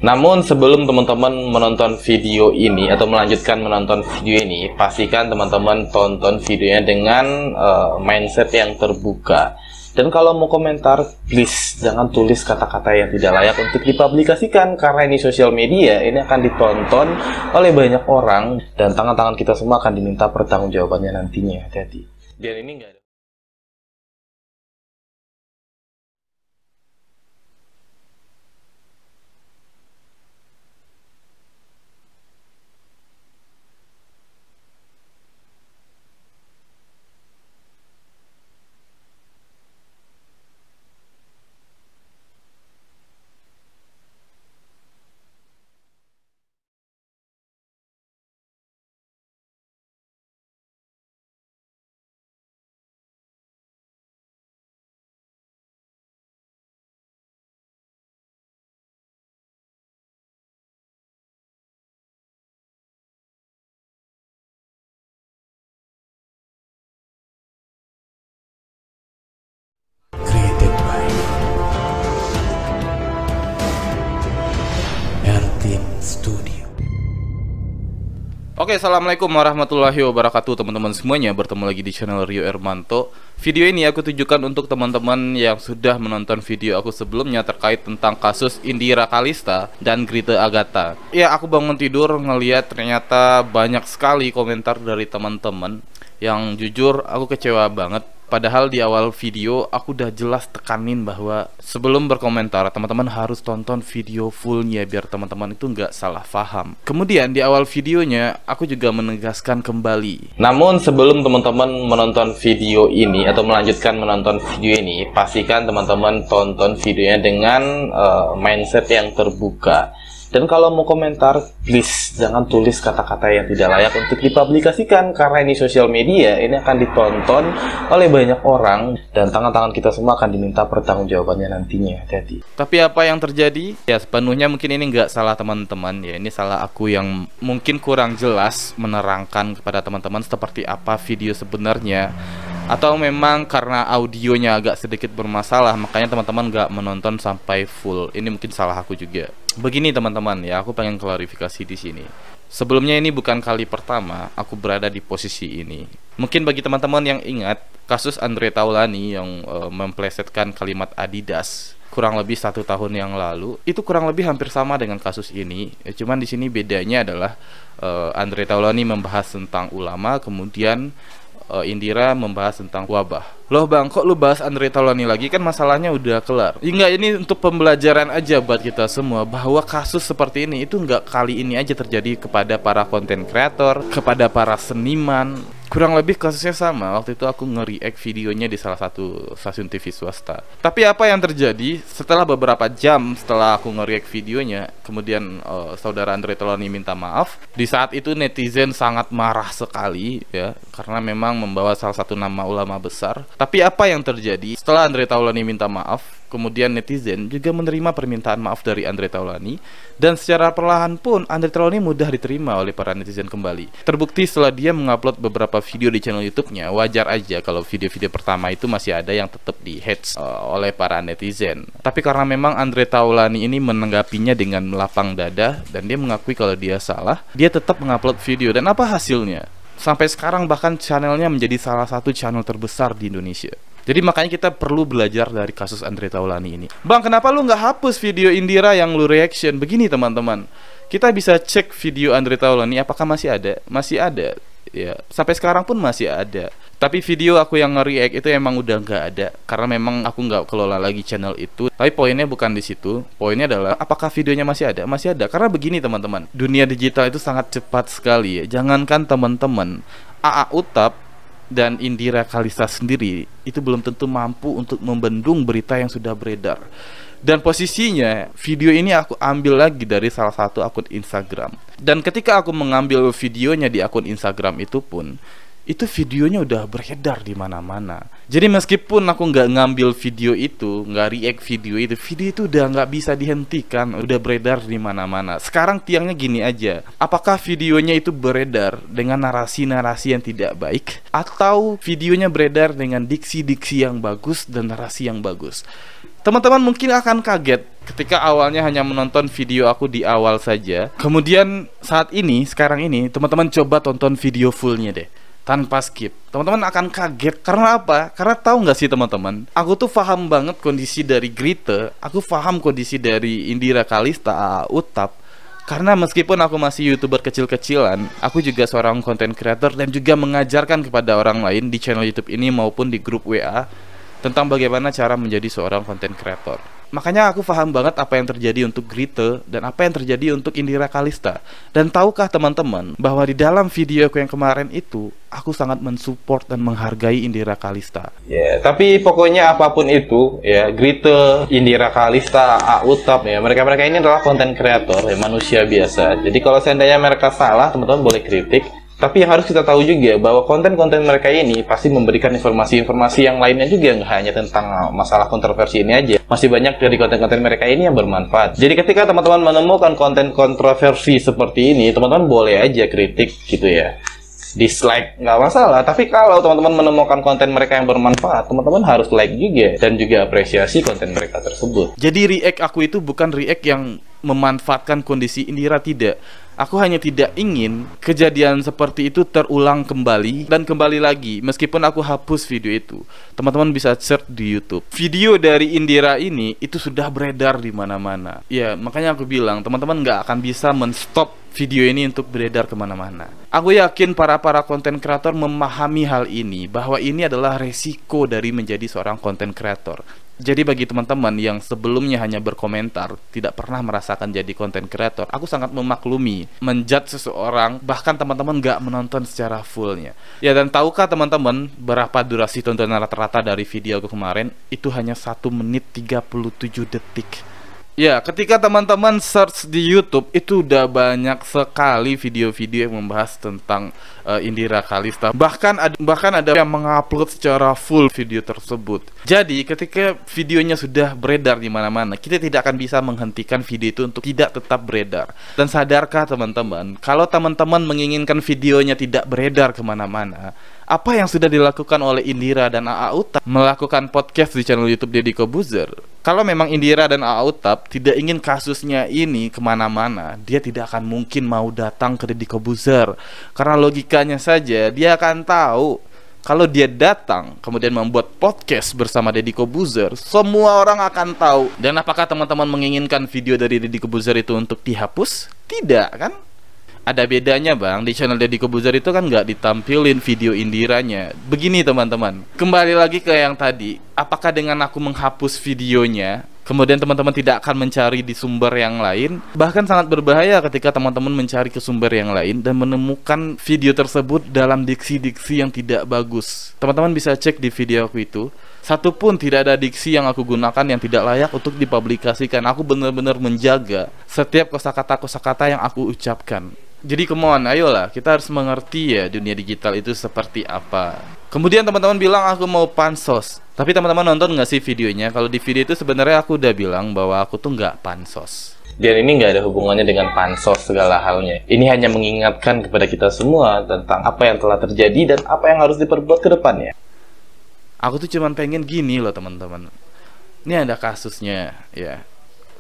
Namun sebelum teman-teman menonton video ini atau melanjutkan menonton video ini, pastikan teman-teman tonton videonya dengan mindset yang terbuka. Dan kalau mau komentar, please jangan tulis kata-kata yang tidak layak untuk dipublikasikan, karena ini sosial media, ini akan ditonton oleh banyak orang dan tangan-tangan kita semua akan diminta pertanggungjawabannya nantinya. Hati-hati. Dan ini enggak ada. Created by Ertin Studio. Oke, assalamualaikum warahmatullahi wabarakatuh teman-teman semuanya. Bertemu lagi di channel Rio Ermanto. Video ini aku tujukan untuk teman-teman yang sudah menonton video aku sebelumnya terkait tentang kasus Indira Kalista dan Grita Agatha. Ya, aku bangun tidur ngeliat ternyata banyak sekali komentar dari teman-teman yang jujur aku kecewa banget. Padahal di awal video aku udah jelas tekanin bahwa sebelum berkomentar teman-teman harus tonton video fullnya biar teman-teman itu nggak salah paham. Kemudian di awal videonya aku juga menegaskan kembali. Namun sebelum teman-teman menonton video ini atau melanjutkan menonton video ini, pastikan teman-teman tonton videonya dengan mindset yang terbuka. Dan kalau mau komentar, please jangan tulis kata-kata yang tidak layak untuk dipublikasikan, karena ini sosial media, ini akan ditonton oleh banyak orang dan tangan-tangan kita semua akan diminta pertanggungjawabannya nantinya. Hati-hati. Tapi apa yang terjadi? Ya sepenuhnya mungkin ini nggak salah teman-teman ya. Ini salah aku yang mungkin kurang jelas menerangkan kepada teman-teman seperti apa video sebenarnya. Atau memang karena audionya agak sedikit bermasalah, makanya teman-teman nggak menonton sampai full. Ini mungkin salah aku juga. Begini teman-teman ya, aku pengen klarifikasi di sini. Sebelumnya ini bukan kali pertama aku berada di posisi ini. Mungkin bagi teman-teman yang ingat kasus Andre Taulany yang memplesetkan kalimat Adidas kurang lebih 1 tahun yang lalu, itu kurang lebih hampir sama dengan kasus ini. Cuman di sini bedanya adalah Andre Taulany membahas tentang ulama, kemudian Indira membahas tentang wabah. Loh bang, kok lu bahas Andre Taulany lagi? Kan masalahnya udah kelar. Ya enggak, ini untuk pembelajaran aja buat kita semua, bahwa kasus seperti ini itu enggak kali ini aja terjadi kepada para konten kreator, kepada para seniman. Kurang lebih kasusnya sama. Waktu itu aku nge-react videonya di salah satu stasiun TV swasta. Tapi apa yang terjadi setelah beberapa jam setelah aku nge-react videonya, kemudian saudara Andre Taulany minta maaf. Di saat itu netizen sangat marah sekali ya, karena memang membawa salah satu nama ulama besar. Tapi apa yang terjadi setelah Andre Taulany minta maaf, kemudian netizen juga menerima permintaan maaf dari Andre Taulany, dan secara perlahan pun Andre Taulany mudah diterima oleh para netizen kembali. Terbukti setelah dia mengupload beberapa video di channel YouTube-nya, wajar aja kalau video-video pertama itu masih ada yang tetap di-hate oleh para netizen. Tapi karena memang Andre Taulany ini menanggapinya dengan melapang dada dan dia mengakui kalau dia salah, dia tetap mengupload video. Dan apa hasilnya? Sampai sekarang bahkan channelnya menjadi salah satu channel terbesar di Indonesia. Jadi makanya kita perlu belajar dari kasus Andre Taulany ini. Bang, kenapa lu nggak hapus video Indira yang lu reaction? Begini teman-teman, kita bisa cek video Andre Taulany apakah masih ada? Masih ada. Ya, sampai sekarang pun masih ada. Tapi video aku yang nge-react itu emang udah nggak ada, karena memang aku nggak kelola lagi channel itu. Tapi poinnya bukan di situ. Poinnya adalah apakah videonya masih ada? Masih ada. Karena begini teman-teman, dunia digital itu sangat cepat sekali ya. Jangankan teman-teman, AA Utap dan Indira Kalista sendiri itu belum tentu mampu untuk membendung berita yang sudah beredar. Dan posisinya video ini aku ambil lagi dari salah satu akun Instagram. Dan ketika aku mengambil videonya di akun Instagram itu pun, itu videonya udah beredar di mana-mana. Jadi meskipun aku nggak ngambil video itu, nggak react video itu udah nggak bisa dihentikan, udah beredar di mana-mana. Sekarang tiangnya gini aja, apakah videonya itu beredar dengan narasi-narasi yang tidak baik, atau videonya beredar dengan diksi-diksi yang bagus dan narasi yang bagus? Teman-teman mungkin akan kaget ketika awalnya hanya menonton video aku di awal saja. Kemudian sekarang ini teman-teman coba tonton video fullnya deh, tanpa skip. Teman-teman akan kaget. Karena apa? Karena tahu nggak sih teman-teman, aku tuh paham banget kondisi dari Grite, aku paham kondisi dari Indira Kalista, AA Utap. Karena meskipun aku masih YouTuber kecil-kecilan, aku juga seorang content creator dan juga mengajarkan kepada orang lain di channel YouTube ini maupun di grup WA tentang bagaimana cara menjadi seorang content creator. Makanya aku paham banget apa yang terjadi untuk Grite dan apa yang terjadi untuk Indira Kalista. Dan tahukah teman-teman bahwa di dalam video aku yang kemarin itu, aku sangat mensupport dan menghargai Indira Kalista. Ya, tapi pokoknya apapun itu, ya, Grite, Indira Kalista, AA Utap, ya, mereka-mereka ini adalah konten kreator, ya, manusia biasa. Jadi kalau seandainya mereka salah, teman-teman boleh kritik. Tapi yang harus kita tahu juga bahwa konten-konten mereka ini pasti memberikan informasi-informasi yang lainnya juga, nggak hanya tentang masalah kontroversi ini aja. Masih banyak dari konten-konten mereka ini yang bermanfaat. Jadi ketika teman-teman menemukan konten kontroversi seperti ini, teman-teman boleh aja kritik gitu ya. Dislike nggak masalah, tapi kalau teman-teman menemukan konten mereka yang bermanfaat, teman-teman harus like juga dan juga apresiasi konten mereka tersebut. Jadi react aku itu bukan react yang memanfaatkan kondisi Indira, tidak. Aku hanya tidak ingin kejadian seperti itu terulang kembali dan kembali lagi. Meskipun aku hapus video itu, teman-teman bisa search di YouTube. Video dari Indira ini itu sudah beredar di mana-mana. Ya, makanya aku bilang teman-teman nggak akan bisa menstop video ini untuk beredar kemana-mana. Aku yakin para konten kreator memahami hal ini, bahwa ini adalah resiko dari menjadi seorang konten kreator. Jadi bagi teman-teman yang sebelumnya hanya berkomentar, tidak pernah merasakan jadi konten kreator, aku sangat memaklumi menjudge seseorang, bahkan teman-teman nggak menonton secara fullnya. Ya, dan tahukah teman-teman berapa durasi tontonan rata-rata dari video aku kemarin? Itu hanya 1 menit 37 detik. Ya, ketika teman-teman search di YouTube, itu udah banyak sekali video-video yang membahas tentang Indira Kalista. Bahkan ada yang mengupload secara full video tersebut. Jadi, ketika videonya sudah beredar di mana-mana, kita tidak akan bisa menghentikan video itu untuk tidak tetap beredar. Dan sadarkah teman-teman, kalau teman-teman menginginkan videonya tidak beredar kemana-mana, apa yang sudah dilakukan oleh Indira dan AA Utap melakukan podcast di channel YouTube Deddy Kobuzer? Kalau memang Indira dan AA Utap tidak ingin kasusnya ini kemana-mana, dia tidak akan mungkin mau datang ke Deddy Kobuzer. Karena logikanya saja, dia akan tahu kalau dia datang kemudian membuat podcast bersama Deddy Kobuzer, semua orang akan tahu. Dan apakah teman-teman menginginkan video dari Deddy Kobuzer itu untuk dihapus? Tidak, kan? Ada bedanya bang, di channel Deddy Kobuzer itu kan nggak ditampilin video Indiranya. Begini teman-teman, kembali lagi ke yang tadi, apakah dengan aku menghapus videonya, kemudian teman-teman tidak akan mencari di sumber yang lain? Bahkan sangat berbahaya ketika teman-teman mencari ke sumber yang lain dan menemukan video tersebut dalam diksi-diksi yang tidak bagus. Teman-teman bisa cek di video aku itu, satupun tidak ada diksi yang aku gunakan yang tidak layak untuk dipublikasikan. Aku benar-benar menjaga setiap kosakata-kosakata yang aku ucapkan. Jadi come on, ayolah, kita harus mengerti ya dunia digital itu seperti apa. Kemudian teman-teman bilang aku mau pansos. Tapi teman-teman nonton nggak sih videonya? Kalau di video itu sebenarnya aku udah bilang bahwa aku tuh nggak pansos. Dan ini nggak ada hubungannya dengan pansos segala halnya. Ini hanya mengingatkan kepada kita semua tentang apa yang telah terjadi dan apa yang harus diperbuat ke depannya. Aku tuh cuman pengen gini loh teman-teman. Ini ada kasusnya ya.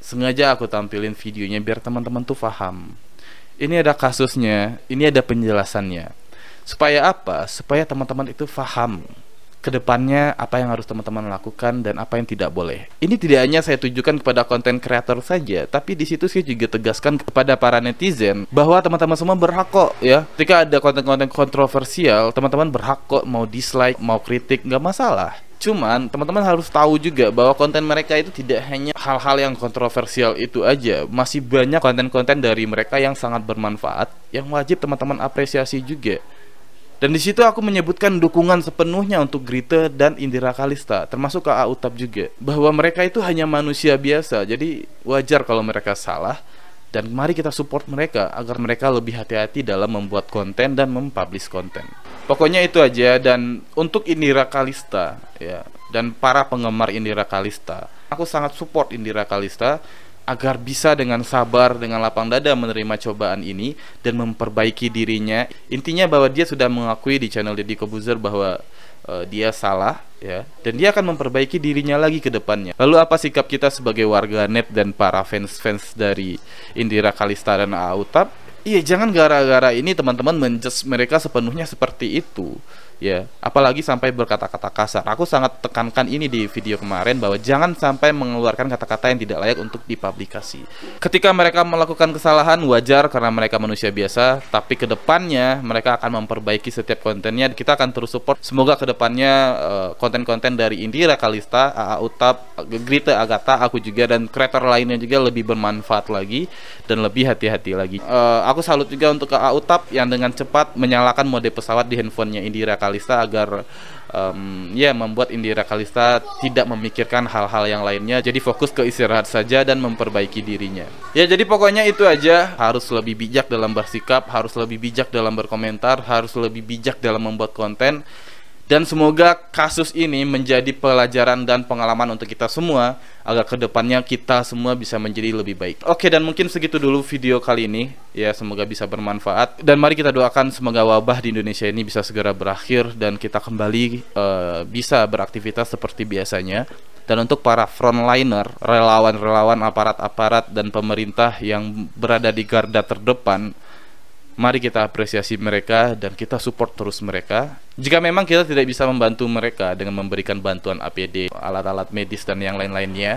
Sengaja aku tampilin videonya biar teman-teman tuh paham. Ini ada kasusnya, ini ada penjelasannya. Supaya apa? Supaya teman-teman itu paham kedepannya apa yang harus teman-teman lakukan dan apa yang tidak boleh. Ini tidak hanya saya tujukan kepada konten kreator saja, tapi di situ saya juga tegaskan kepada para netizen bahwa teman-teman semua berhak kok ya. Ketika ada konten-konten kontroversial, teman-teman berhak kok mau dislike, mau kritik, nggak masalah. Cuman teman-teman harus tahu juga bahwa konten mereka itu tidak hanya hal-hal yang kontroversial itu aja. Masih banyak konten-konten dari mereka yang sangat bermanfaat, yang wajib teman-teman apresiasi juga. Dan di situ aku menyebutkan dukungan sepenuhnya untuk Grite dan Indira Kalista, termasuk AA Utap juga, bahwa mereka itu hanya manusia biasa. Jadi wajar kalau mereka salah, dan mari kita support mereka agar mereka lebih hati-hati dalam membuat konten dan mempublish konten. Pokoknya itu aja. Dan untuk Indira Kalista ya, dan para penggemar Indira Kalista, aku sangat support Indira Kalista agar bisa dengan sabar, dengan lapang dada menerima cobaan ini dan memperbaiki dirinya. Intinya bahwa dia sudah mengakui di channel Deddy Kobuzer bahwa dia salah ya, dan dia akan memperbaiki dirinya lagi ke depannya. Lalu apa sikap kita sebagai warga net dan para fans dari Indira Kalista dan AA Utap? Iya, jangan gara-gara ini teman-teman menjudge mereka sepenuhnya seperti itu ya, apalagi sampai berkata-kata kasar. Aku sangat tekankan ini di video kemarin bahwa jangan sampai mengeluarkan kata-kata yang tidak layak untuk dipublikasi. Ketika mereka melakukan kesalahan wajar karena mereka manusia biasa, tapi kedepannya mereka akan memperbaiki setiap kontennya. Kita akan terus support. Semoga kedepannya konten-konten dari Indira Kalista, AA Utap, Grita Agatha, aku juga dan kreator lainnya juga lebih bermanfaat lagi dan lebih hati-hati lagi. Aku salut juga untuk AA Utap yang dengan cepat menyalakan mode pesawat di handphonenya Indira Kalista agar membuat Indira Kalista tidak memikirkan hal-hal yang lainnya, jadi fokus ke istirahat saja dan memperbaiki dirinya. Ya, jadi pokoknya itu aja. Harus lebih bijak dalam bersikap, harus lebih bijak dalam berkomentar, harus lebih bijak dalam membuat konten. Dan semoga kasus ini menjadi pelajaran dan pengalaman untuk kita semua, agar kedepannya kita semua bisa menjadi lebih baik. Oke, dan mungkin segitu dulu video kali ini. Ya, semoga bisa bermanfaat. Dan mari kita doakan semoga wabah di Indonesia ini bisa segera berakhir dan kita kembali bisa beraktivitas seperti biasanya. Dan untuk para frontliner, relawan-relawan, aparat-aparat dan pemerintah yang berada di garda terdepan, mari kita apresiasi mereka dan kita support terus mereka. Jika memang kita tidak bisa membantu mereka dengan memberikan bantuan APD, alat-alat medis dan yang lain-lainnya,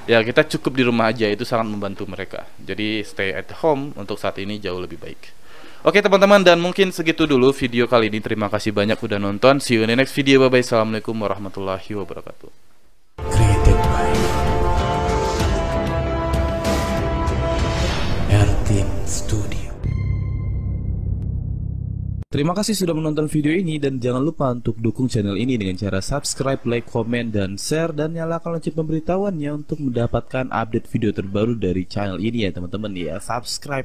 ya kita cukup di rumah aja, itu sangat membantu mereka. Jadi stay at home untuk saat ini jauh lebih baik. Oke teman-teman, dan mungkin segitu dulu video kali ini. Terima kasih banyak udah nonton. See you in the next video. Bye-bye. Assalamualaikum warahmatullahi wabarakatuh. Created by Ertin Studio. Terima kasih sudah menonton video ini dan jangan lupa untuk dukung channel ini dengan cara subscribe, like, komen, dan share, dan nyalakan lonceng pemberitahuannya untuk mendapatkan update video terbaru dari channel ini ya teman-teman ya. Subscribe.